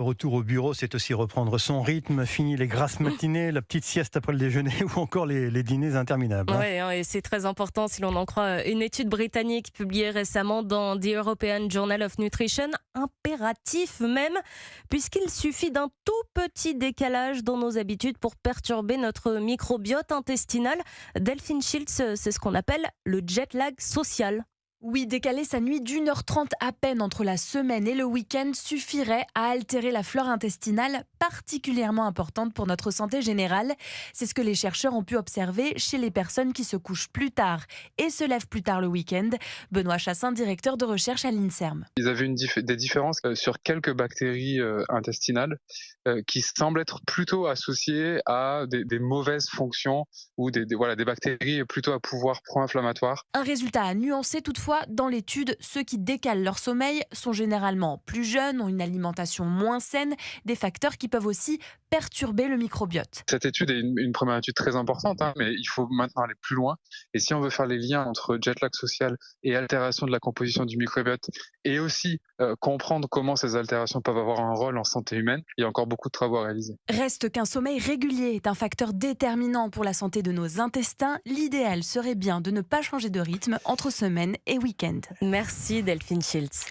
Retour au bureau, c'est aussi reprendre son rythme, fini les grasses matinées, la petite sieste après le déjeuner ou encore les dîners interminables. Oui, et c'est très important si l'on en croit une étude britannique publiée récemment dans The European Journal of Nutrition, impératif même, puisqu'il suffit d'un tout petit décalage dans nos habitudes pour perturber notre microbiote intestinal. Delphine Schiltz, c'est ce qu'on appelle le jet lag social. Oui, décaler sa nuit d'1h30 à peine entre la semaine et le week-end suffirait à altérer la flore intestinale, particulièrement importante pour notre santé générale. C'est ce que les chercheurs ont pu observer chez les personnes qui se couchent plus tard et se lèvent plus tard le week-end. Benoît Chassin, directeur de recherche à l'INSERM. Ils avaient des différences sur quelques bactéries intestinales qui semblent être plutôt associées à des mauvaises fonctions ou des bactéries plutôt à pouvoir pro-inflammatoire. Un résultat à nuancer toutefois. Dans l'étude, ceux qui décalent leur sommeil sont généralement plus jeunes, ont une alimentation moins saine, des facteurs qui peuvent aussi perturber le microbiote. Cette étude est une première étude très importante, mais il faut maintenant aller plus loin. Et si on veut faire les liens entre jet lag social et altération de la composition du microbiote, et aussi comprendre comment ces altérations peuvent avoir un rôle en santé humaine, il y a encore beaucoup de travaux à réaliser. Reste qu'un sommeil régulier est un facteur déterminant pour la santé de nos intestins. L'idéal serait bien de ne pas changer de rythme entre semaine et week-end. Merci Delphine Schiltz.